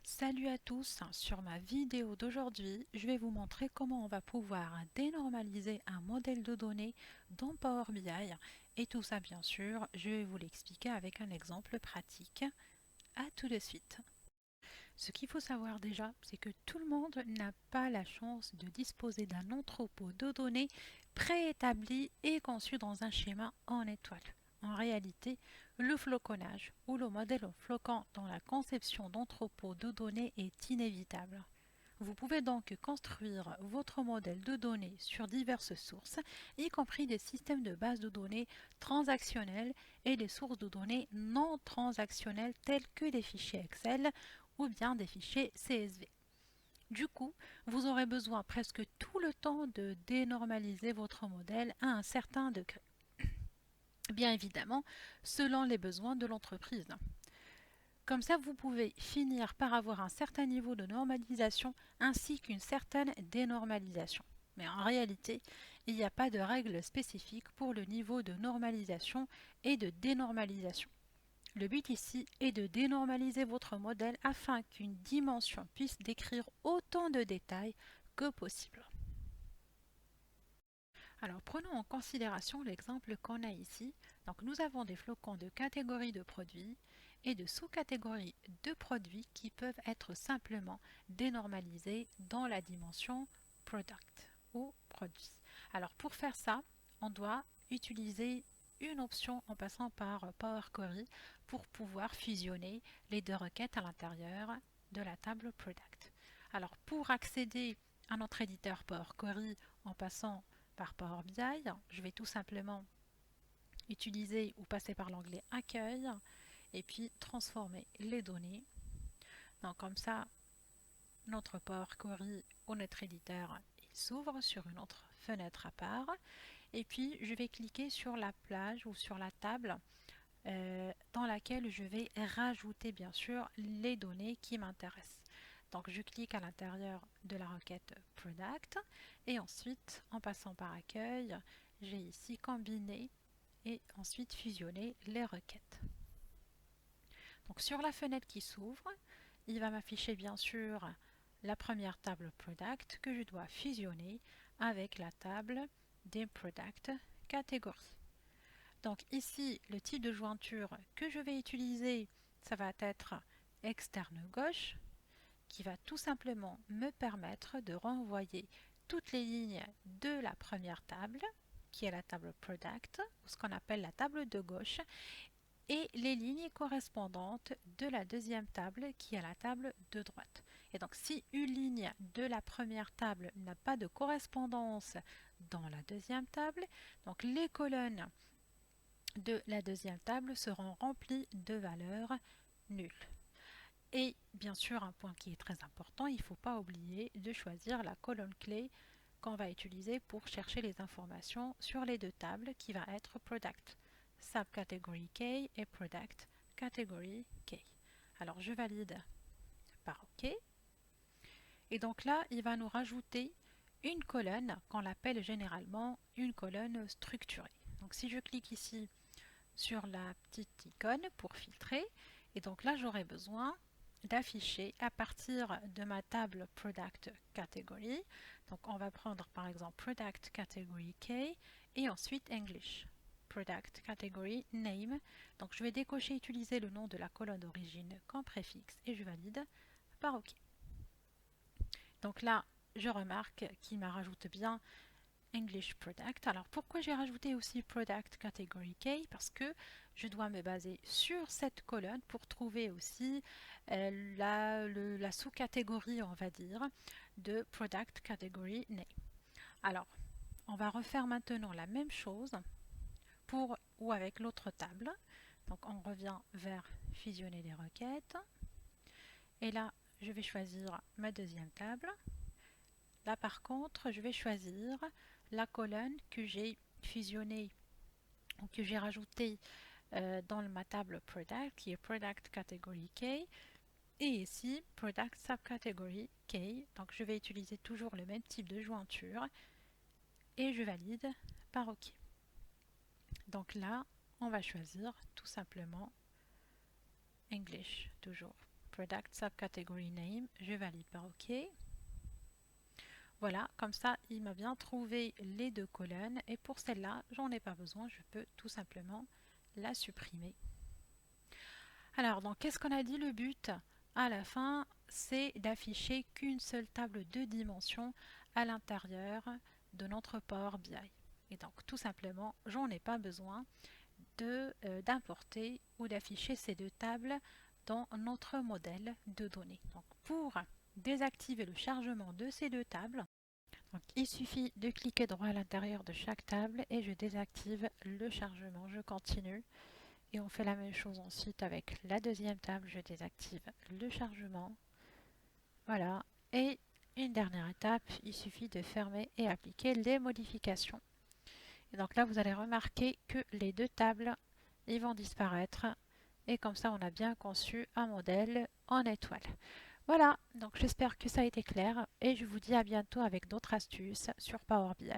Salut à tous, sur ma vidéo d'aujourd'hui, je vais vous montrer comment on va pouvoir dénormaliser un modèle de données dans Power BI et tout ça bien sûr, je vais vous l'expliquer avec un exemple pratique. À tout de suite. Ce qu'il faut savoir déjà, c'est que tout le monde n'a pas la chance de disposer d'un entrepôt de données préétabli et conçu dans un schéma en étoile. En réalité, le floconnage ou le modèle floquant dans la conception d'entrepôts de données est inévitable. Vous pouvez donc construire votre modèle de données sur diverses sources, y compris des systèmes de base de données transactionnelles et des sources de données non transactionnelles telles que des fichiers Excel ou bien des fichiers CSV. Du coup, vous aurez besoin presque tout le temps de dénormaliser votre modèle à un certain degré. Bien évidemment, selon les besoins de l'entreprise. Comme ça, vous pouvez finir par avoir un certain niveau de normalisation ainsi qu'une certaine dénormalisation. Mais en réalité, il n'y a pas de règle spécifique pour le niveau de normalisation et de dénormalisation. Le but ici est de dénormaliser votre modèle afin qu'une dimension puisse décrire autant de détails que possible. Alors prenons en considération l'exemple qu'on a ici. Donc nous avons des flocons de catégories de produits et de sous-catégories de produits qui peuvent être simplement dénormalisés dans la dimension product ou produit. Alors pour faire ça, on doit utiliser une option en passant par Power Query pour pouvoir fusionner les deux requêtes à l'intérieur de la table product. Alors pour accéder à notre éditeur Power Query en passant par Power BI, je vais tout simplement utiliser ou passer par l'onglet Accueil et puis transformer les données. Donc comme ça, notre Power Query ou notre éditeur s'ouvre sur une autre fenêtre à part. Et puis je vais cliquer sur la plage ou sur la table dans laquelle je vais rajouter bien sûr les données qui m'intéressent. Donc je clique à l'intérieur de la requête Product et ensuite en passant par accueil, j'ai ici combiné et ensuite fusionner les requêtes. Donc sur la fenêtre qui s'ouvre, il va m'afficher bien sûr la première table Product que je dois fusionner avec la table des Product catégories. Donc ici, le type de jointure que je vais utiliser, ça va être externe gauche, qui va tout simplement me permettre de renvoyer toutes les lignes de la première table, qui est la table Product, ou ce qu'on appelle la table de gauche, et les lignes correspondantes de la deuxième table, qui est la table de droite. Et donc si une ligne de la première table n'a pas de correspondance dans la deuxième table, donc les colonnes de la deuxième table seront remplies de valeurs nulles. Et bien sûr, un point qui est très important, il ne faut pas oublier de choisir la colonne clé qu'on va utiliser pour chercher les informations sur les deux tables qui va être Product Subcategory K et Product Category K. Alors je valide par OK. Et donc là, il va nous rajouter une colonne qu'on appelle généralement une colonne structurée. Donc si je clique ici sur la petite icône pour filtrer, et donc là j'aurai besoin d'afficher à partir de ma table Product Category. Donc on va prendre par exemple Product Category K et ensuite English. Product Category Name. Donc je vais décocher utiliser le nom de la colonne d'origine comme préfixe et je valide par OK. Donc là je remarque qu'il m'a rajoute bien English Product. Alors pourquoi j'ai rajouté aussi Product Category K? Parce que je dois me baser sur cette colonne pour trouver aussi la sous-catégorie, on va dire, de Product Category Name. Alors, on va refaire maintenant la même chose pour ou avec l'autre table. Donc on revient vers fusionner les requêtes. Et là, je vais choisir ma deuxième table. Là par contre, je vais choisir la colonne que j'ai fusionnée ou que j'ai rajoutée dans ma table Product, qui est Product Category K, et ici Product Subcategory K. Donc je vais utiliser toujours le même type de jointure et je valide par OK. Donc là, on va choisir tout simplement English toujours. Product Subcategory Name, je valide par OK. Voilà, comme ça, il m'a bien trouvé les deux colonnes et pour celle-là, j'en ai pas besoin, je peux tout simplement la supprimer. Alors, donc, qu'est-ce qu'on a dit le but à la fin? C'est d'afficher qu'une seule table de dimensions à l'intérieur de notre Power BI. Et donc, tout simplement, j'en ai pas besoin d'importer ou d'afficher ces deux tables dans notre modèle de données. Donc, pour désactiver le chargement de ces deux tables, donc, il suffit de cliquer droit à l'intérieur de chaque table et je désactive le chargement. Je continue et on fait la même chose ensuite avec la deuxième table. Je désactive le chargement. Voilà. Et une dernière étape, il suffit de fermer et appliquer les modifications. Et donc là, vous allez remarquer que les deux tables, ils vont disparaître. Et comme ça, on a bien conçu un modèle en étoile. Voilà, donc j'espère que ça a été clair et je vous dis à bientôt avec d'autres astuces sur Power BI.